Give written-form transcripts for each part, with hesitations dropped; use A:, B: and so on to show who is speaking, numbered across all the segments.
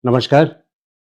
A: नमस्कार।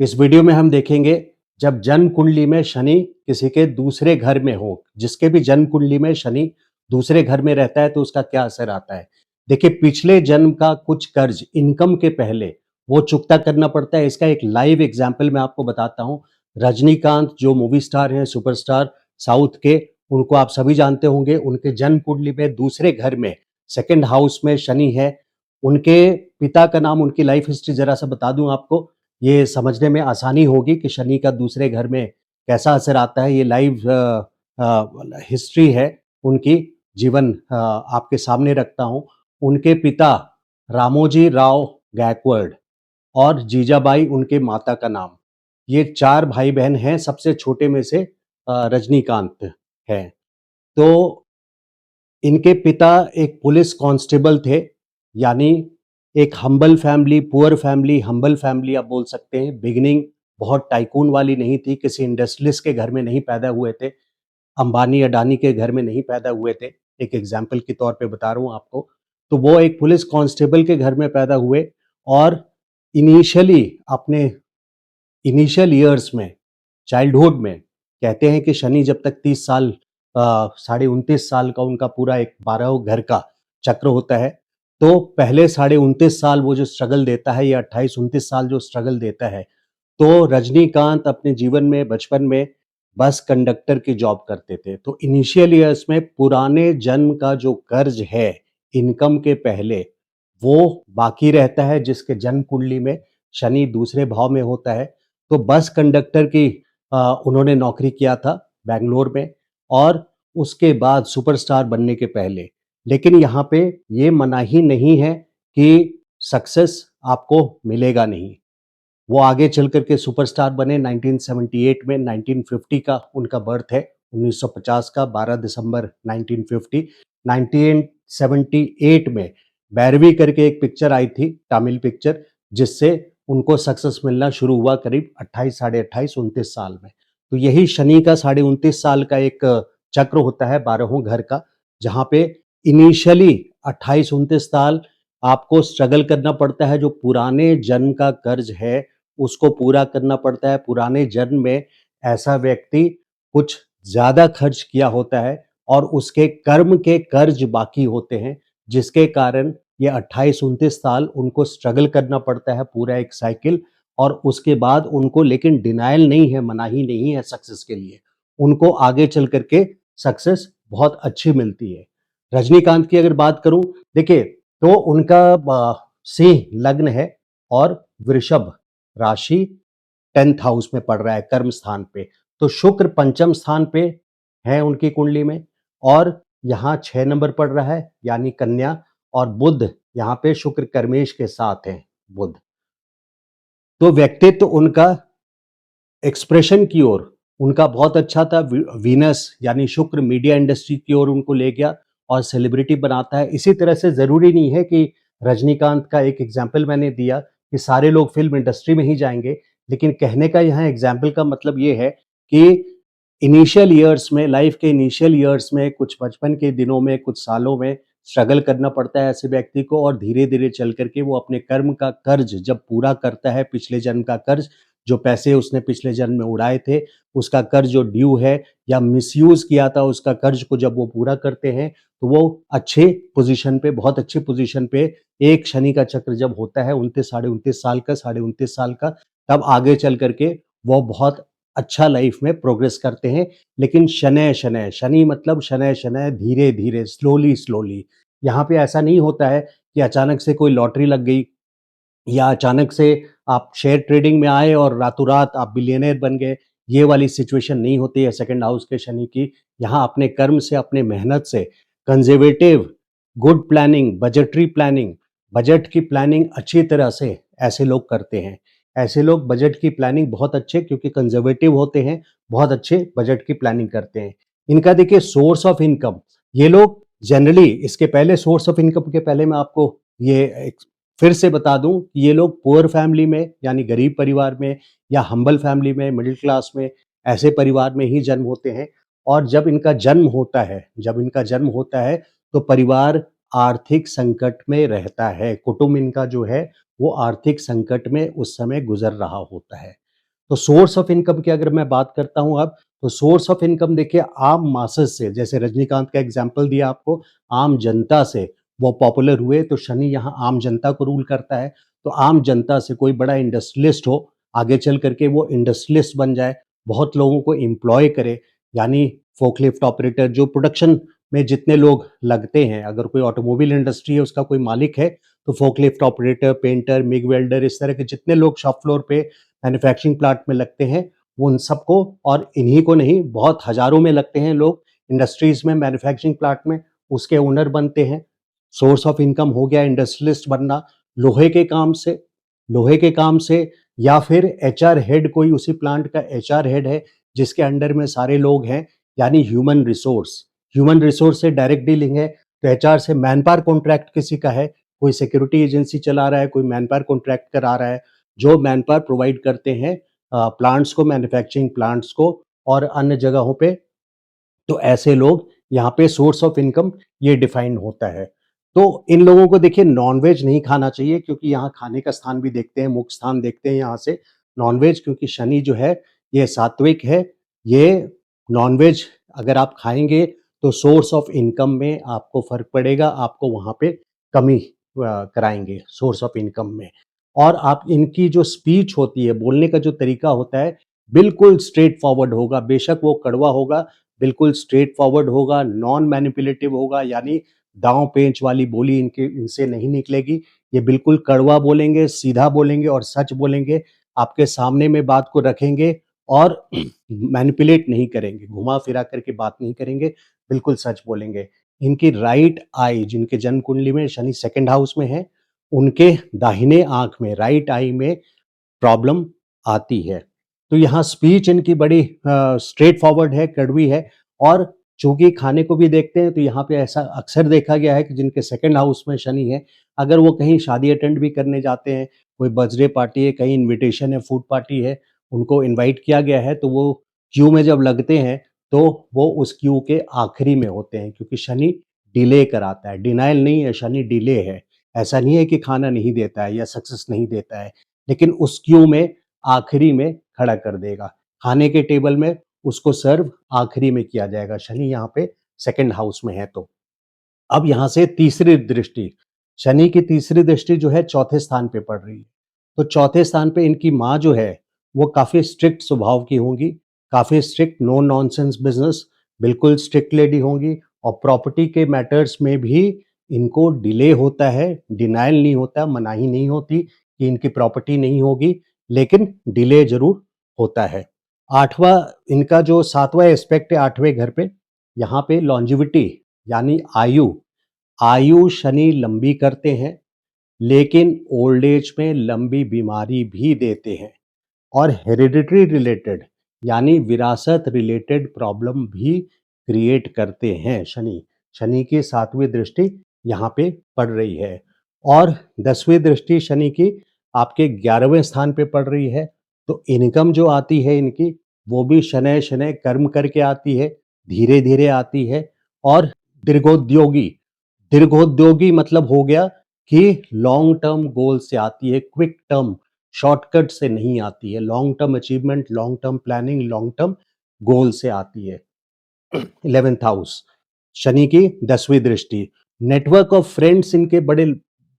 A: इस वीडियो में हम देखेंगे जब जन्म कुंडली में शनि किसी के दूसरे घर में हो, जिसके भी जन्म कुंडली में शनि दूसरे घर में रहता है तो उसका क्या असर आता है। देखिए, पिछले जन्म का कुछ कर्ज इनकम के पहले वो चुकता करना पड़ता है। इसका एक लाइव एग्जाम्पल मैं आपको बताता हूँ। रजनीकांत जो मूवी स्टार हैं, सुपरस्टार साउथ के, उनको आप सभी जानते होंगे। उनके जन्म कुंडली में दूसरे घर में सेकंड हाउस में शनि है। उनके पिता का नाम, उनकी लाइफ हिस्ट्री जरा सा बता दूं आपको, ये समझने में आसानी होगी कि शनि का दूसरे घर में कैसा असर आता है। ये लाइव हिस्ट्री है उनकी, जीवन आपके सामने रखता हूँ। उनके पिता रामोजी राव गायकवाड़ और जीजाबाई उनके माता का नाम। ये 4 भाई-बहन हैं, सबसे छोटे में से रजनीकांत हैं। तो इनके पिता एक पुलिस कांस्टेबल थे, यानी एक humble family, poor family, humble family आप बोल सकते हैं। बिगिनिंग बहुत टाइकून वाली नहीं थी, किसी इंडस्ट्रियलिस्ट के घर में नहीं पैदा हुए थे, अंबानी अडानी के घर में नहीं पैदा हुए थे। एक एग्जाम्पल के तौर पे बता रहा हूँ आपको। तो वो एक पुलिस कांस्टेबल के घर में पैदा हुए और इनिशियली अपने इनिशियल ईयर्स में, चाइल्डहुड में, कहते हैं कि शनि जब तक 30 साल, साढ़े 29 साल का उनका पूरा एक 12 घर का चक्र होता है, तो पहले साढ़े 29 साल वो जो स्ट्रगल देता है, या 28-29 साल जो स्ट्रगल देता है, तो रजनीकांत अपने जीवन में बचपन में बस कंडक्टर की जॉब करते थे। तो इनिशियल ईयर्स में पुराने जन्म का जो कर्ज है इनकम के पहले, वो बाकी रहता है, जिसके जन्म कुंडली में शनि दूसरे भाव में होता है। तो बस कंडक्टर की उन्होंने नौकरी किया था बैंगलोर में, और उसके बाद सुपरस्टार बनने के पहले। लेकिन यहाँ पे ये मनाही नहीं है कि सक्सेस आपको मिलेगा नहीं। वो आगे चल कर के सुपरस्टार बने 1978 में। 1950 का उनका बर्थ है, 1950 का 12 दिसंबर 1950। 1978 में बैरवी करके एक पिक्चर आई थी, तमिल पिक्चर, जिससे उनको सक्सेस मिलना शुरू हुआ करीब 28, साढ़े 28, 29 साल में। तो यही शनि का साढ़े 29 साल का एक चक्र होता है 12हों घर का, जहाँ पे इनिशियली 28-29 साल आपको स्ट्रगल करना पड़ता है। जो पुराने जन्म का कर्ज है उसको पूरा करना पड़ता है। पुराने जन्म में ऐसा व्यक्ति कुछ ज़्यादा खर्च किया होता है और उसके कर्म के कर्ज बाकी होते हैं, जिसके कारण ये 28-29 साल उनको स्ट्रगल करना पड़ता है, पूरा एक साइकिल। और उसके बाद उनको लेकिन डिनायल नहीं है, मनाही नहीं है सक्सेस के लिए। उनको आगे चल कर के सक्सेस बहुत अच्छी मिलती है। रजनीकांत की अगर बात करूँ, देखिए, तो उनका सिंह लग्न है और वृषभ राशि 10th हाउस में पड़ रहा है, कर्म स्थान पे। तो शुक्र पंचम स्थान पे है उनकी कुंडली में, और यहाँ 6 नंबर पड़ रहा है, यानी कन्या। और बुध यहाँ पे शुक्र कर्मेश के साथ है, बुध। तो व्यक्तित्व उनका एक्सप्रेशन की ओर उनका बहुत अच्छा था। वीनस यानी शुक्र मीडिया इंडस्ट्री की ओर उनको ले गया और सेलिब्रिटी बनाता है। इसी तरह से ज़रूरी नहीं है कि रजनीकांत का एक एग्जाम्पल मैंने दिया कि सारे लोग फिल्म इंडस्ट्री में ही जाएंगे, लेकिन कहने का यहाँ एग्जाम्पल का मतलब ये है कि इनिशियल ईयर्स में, लाइफ के इनिशियल ईयर्स में, कुछ बचपन के दिनों में, कुछ सालों में स्ट्रगल करना पड़ता है ऐसे व्यक्ति को, और धीरे धीरे चल करके वो अपने कर्म का कर्ज जब पूरा करता है, पिछले जन्म का कर्ज, जो पैसे उसने पिछले जन्म में उड़ाए थे, उसका कर्ज जो ड्यू है या मिसयूज किया था, उसका कर्ज को जब वो पूरा करते हैं, तो वो अच्छे पोजीशन पे, बहुत अच्छी पोजीशन पे, एक शनि का चक्र जब होता है 29, साढ़े 29 साल का, साढ़े 29 साल का, तब आगे चल करके वो बहुत अच्छा लाइफ में प्रोग्रेस करते हैं। लेकिन शनै शनै, शनि मतलब शनै शनै, धीरे धीरे, स्लोली स्लोली। यहाँ पे ऐसा नहीं होता है कि अचानक से कोई लॉटरी लग गई, या अचानक से आप शेयर ट्रेडिंग में आए और रातों रात आप बिलियनर बन गए। ये वाली सिचुएशन नहीं होती है सेकंड हाउस के शनि की। यहाँ अपने कर्म से, अपने मेहनत से, conservative, good planning, budgetary planning, budget की प्लानिंग अच्छी तरह से ऐसे लोग करते हैं। ऐसे लोग बजट की प्लानिंग बहुत अच्छे, क्योंकि कंजर्वेटिव होते हैं, बहुत अच्छे बजट की प्लानिंग करते हैं। इनका देखिए सोर्स ऑफ इनकम, ये लोग जनरली, इसके पहले सोर्स ऑफ इनकम के पहले मैं आपको ये फिर से बता दूं कि ये लोग पुअर फैमिली में, यानी गरीब परिवार में, या हम्बल फैमिली में, मिडिल क्लास में, ऐसे परिवार में ही जन्म होते हैं। और जब इनका जन्म होता है, तो परिवार आर्थिक संकट में रहता है। कुटुंब इनका जो है वो आर्थिक संकट में उस समय गुज़र रहा होता है। तो सोर्स ऑफ इनकम की अगर मैं बात करता हूँ अब, तो सोर्स ऑफ इनकम देखिए आम मासेस से, जैसे रजनीकांत का एग्ज़ाम्पल दिया आपको, आम जनता से वो पॉपुलर हुए, तो शनि यहाँ आम जनता को रूल करता है। तो आम जनता से कोई बड़ा इंडस्ट्रियलिस्ट हो, आगे चल कर के वो इंडस्ट्रियलिस्ट बन जाए, बहुत लोगों को एम्प्लॉय करे, यानी फ़ोर्कलिफ्ट ऑपरेटर जो प्रोडक्शन में जितने लोग लगते हैं, अगर कोई ऑटोमोबाइल इंडस्ट्री है उसका कोई मालिक है, तो फ़ोर्कलिफ्ट ऑपरेटर, पेंटर, मिग वेल्डर, इस तरह के जितने लोग शॉप फ्लोर पे मैन्युफैक्चरिंग प्लांट में लगते हैं, वो उन सबको, और इन्हीं को नहीं, बहुत हज़ारों में लगते हैं लोग इंडस्ट्रीज़ में, मैन्युफैक्चरिंग प्लांट में, उसके ओनर बनते हैं। सोर्स ऑफ इनकम हो गया इंडस्ट्रियलिस्ट बनना, लोहे के काम से, लोहे के काम से, या फिर एचआर हेड, कोई उसी प्लांट का एचआर हेड है जिसके अंडर में सारे लोग हैं, यानी ह्यूमन रिसोर्स से डायरेक्ट डीलिंग है। तो एचआर से मैनपावर कॉन्ट्रैक्ट किसी का है, कोई सिक्योरिटी एजेंसी चला रहा है, कोई मैनपावर कॉन्ट्रैक्ट करा रहा है, जो मैनपावर प्रोवाइड करते हैं प्लांट्स को, मैन्युफैक्चरिंग प्लांट्स को और अन्य जगहों पे। तो ऐसे लोग यहाँ पे सोर्स ऑफ इनकम ये डिफाइन होता है। तो इन लोगों को देखिए नॉनवेज नहीं खाना चाहिए, क्योंकि यहाँ खाने का स्थान भी देखते हैं, मुख्य स्थान देखते हैं यहाँ से नॉनवेज, क्योंकि शनि जो है ये सात्विक है। ये नॉनवेज अगर आप खाएँगे तो सोर्स ऑफ इनकम में आपको फ़र्क पड़ेगा, आपको वहाँ पे कमी कराएँगे सोर्स ऑफ इनकम में। और आप इनकी जो स्पीच होती है, बोलने का जो तरीका होता है, बिल्कुल स्ट्रेट फॉरवर्ड होगा, बेशक वो कड़वा होगा, बिल्कुल स्ट्रेट फॉरवर्ड होगा, नॉन मैनिपुलेटिव होगा, यानी दाँव-पेंच वाली बोली इनसे नहीं निकलेगी। ये बिल्कुल कड़वा बोलेंगे, सीधा बोलेंगे और सच बोलेंगे। आपके सामने में बात को रखेंगे और मैनिपुलेट नहीं करेंगे, घुमा-फिरा करके बात नहीं करेंगे, बिल्कुल सच बोलेंगे। इनकी राइट आई, जिनके जन्म कुंडली में शनि सेकंड हाउस में है, उनके दाहिने आँख में, राइट आई में प्रॉब्लम आती है। तो यहाँ स्पीच इनकी बड़ी स्ट्रेट फॉरवर्ड है, कड़वी है। और चूँकि खाने को भी देखते हैं, तो यहाँ पे ऐसा अक्सर देखा गया है कि जिनके सेकंड हाउस में शनि है, अगर वो कहीं शादी अटेंड भी करने जाते हैं, कोई बर्थडे पार्टी है, कहीं इन्विटेशन है, फूड पार्टी है, उनको इनवाइट किया गया है, तो वो क्यू में जब लगते हैं, तो वो उस क्यू के आखिरी में होते हैं, क्योंकि शनि डिले कराता है, डिनायल नहीं है, शनि डिले है। ऐसा नहीं है कि खाना नहीं देता है या सक्सेस नहीं देता है, लेकिन उस क्यू में आखिरी में खड़ा कर देगा। खाने के टेबल में उसको सर्व आखिरी में किया जाएगा, शनि यहाँ पे सेकंड हाउस में है तो। अब यहाँ से तीसरी दृष्टि, शनि की तीसरी दृष्टि जो है चौथे स्थान पे पड़ रही है। तो चौथे स्थान पे इनकी माँ जो है, वो काफ़ी स्ट्रिक्ट स्वभाव की होंगी, काफ़ी स्ट्रिक्ट, नो नॉनसेंस बिज़नेस, बिल्कुल स्ट्रिक्ट लेडी होंगी। और प्रॉपर्टी के मैटर्स में भी इनको डिले होता है, डिनायल नहीं होता, मनाही नहीं होती कि इनकी प्रॉपर्टी नहीं होगी, लेकिन डिले ज़रूर होता है। 8वाँ, इनका जो 7वाँ एस्पेक्ट है 8वें घर पे, यहाँ पे लॉन्जेविटी, यानी आयु, आयु शनि लंबी करते हैं, लेकिन ओल्ड एज में लंबी बीमारी भी देते हैं। और हेरिडिटरी रिलेटेड, यानी विरासत रिलेटेड प्रॉब्लम भी क्रिएट करते हैं शनि। शनि की 7वीं दृष्टि यहाँ पे पड़ रही है। और 10वीं दृष्टि शनि की आपके 11वें स्थान पे पड़ रही है। तो इनकम जो आती है इनकी, वो भी शनैः-शनैः कर्म करके आती है, धीरे-धीरे आती है। और दीर्घोद्योगी, दीर्घोद्योगी मतलब हो गया कि लॉन्ग टर्म गोल से आती है, क्विक टर्म, शॉर्टकट से नहीं आती है। Long term achievement, long term planning, long term goal से आती है। 11th हाउस, शनि की 10वीं दृष्टि। नेटवर्क ऑफ फ्रेंड्स इनके बड़े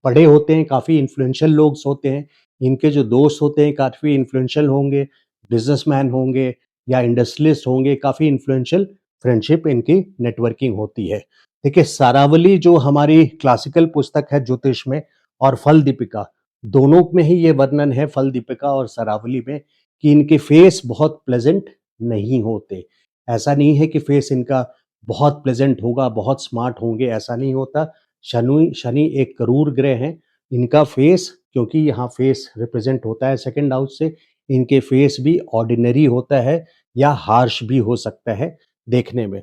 A: बड़े होते हैं, काफ़ी इन्फ्लुएंशियल लोग होते हैं। इनके जो दोस्त होते हैं काफ़ी इन्फ्लुएंशियल होंगे, बिजनेसमैन होंगे या इंडस्ट्रियलिस्ट होंगे, काफ़ी इन्फ्लुएंशियल फ्रेंडशिप इनकी नेटवर्किंग होती है। देखिए सारावली जो हमारी क्लासिकल पुस्तक है ज्योतिष में, और फल दीपिका, दोनों में ही ये वर्णन है, फल दीपिका और सरावली में, कि इनके फेस बहुत प्लेजेंट नहीं होते। ऐसा नहीं है कि फेस इनका बहुत प्लेजेंट होगा, बहुत स्मार्ट होंगे, ऐसा नहीं होता। शनि शनि एक क्रूर ग्रह हैं। इनका फेस, क्योंकि यहाँ फेस रिप्रेजेंट होता है सेकंड हाउस से, इनके फेस भी ऑर्डिनरी होता है या हार्श भी हो सकता है देखने में।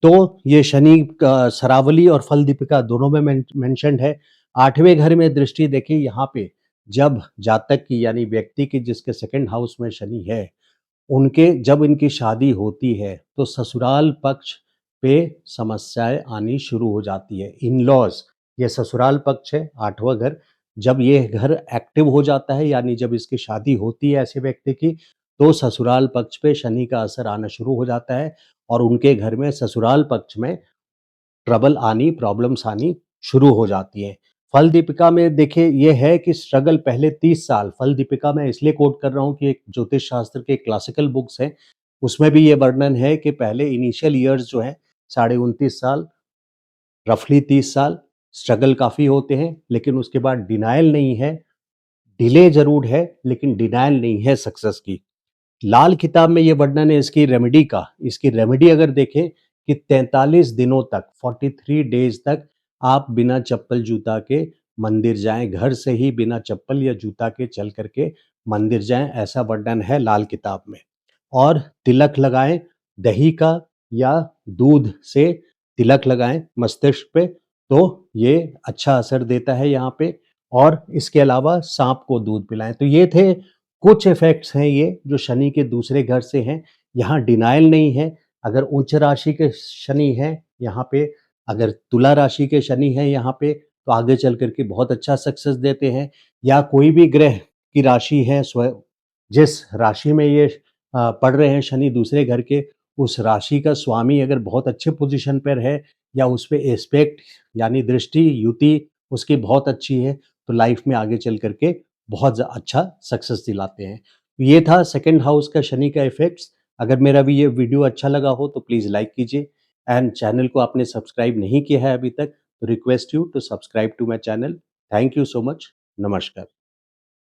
A: तो ये शनि का सरावली और फल दीपिका दोनों में मेंशन्ड है। 8वें घर में दृष्टि देखिए यहाँ पे, जब जातक की, यानी व्यक्ति की जिसके सेकंड हाउस में शनि है, उनके जब इनकी शादी होती है, तो ससुराल पक्ष पे समस्याएँ आनी शुरू हो जाती है। इन-लॉज़, ये ससुराल पक्ष है, 8वां घर। जब ये घर एक्टिव हो जाता है यानी जब इसकी शादी होती है ऐसे व्यक्ति की, तो ससुराल पक्ष पे शनि का असर आना शुरू हो जाता है और उनके घर में ससुराल पक्ष में ट्रबल आनी, प्रॉब्लम्स आनी शुरू हो जाती हैं। फल दीपिका में देखिए ये है कि स्ट्रगल पहले 30 साल, फल दीपिका मैं इसलिए कोट कर रहा हूँ कि एक ज्योतिष शास्त्र के क्लासिकल बुक्स हैं, उसमें भी ये वर्णन है कि पहले इनिशियल ईयर्स जो हैं, साढ़े 29 साल, रफली 30 साल स्ट्रगल काफ़ी होते हैं, लेकिन उसके बाद डिनायल नहीं है, डिले ज़रूर है, लेकिन डिनायल नहीं है सक्सेस की। लाल किताब में ये वर्णन है इसकी रेमेडी का। इसकी रेमेडी अगर देखें कि 43 दिनों तक 43 डेज़ तक आप बिना चप्पल जूता के मंदिर जाएँ, घर से ही बिना चप्पल या जूता के चल कर के मंदिर जाएँ, ऐसा वर्णन है लाल किताब में। और तिलक लगाएँ, दही का या दूध से तिलक लगाएँ मस्तिष्क पे, तो ये अच्छा असर देता है यहाँ पे। और इसके अलावा साँप को दूध पिलाएँ। तो ये थे कुछ इफ़ेक्ट्स हैं ये जो शनि के दूसरे घर से हैं। यहाँ डिनायल नहीं है, अगर उच्च राशि के शनि हैं यहाँ पे, अगर तुला राशि के शनि हैं यहाँ पे, तो आगे चल कर के बहुत अच्छा सक्सेस देते हैं। या कोई भी ग्रह की राशि है जिस राशि में ये पढ़ रहे हैं शनि दूसरे घर के, उस राशि का स्वामी अगर बहुत अच्छे पोज़ीशन पर है या उस पे एस्पेक्ट यानी दृष्टि, युति उसकी बहुत अच्छी है, तो लाइफ़ में आगे चल कर के बहुत अच्छा सक्सेस दिलाते हैं। ये था सेकंड हाउस का शनि का इफ़ेक्ट्स। अगर मेरा भी ये वीडियो अच्छा लगा हो तो प्लीज़ लाइक कीजिए एंड चैनल को आपने सब्सक्राइब नहीं किया है अभी तक, तो request you to subscribe to my channel. Thank you so much. नमस्कार।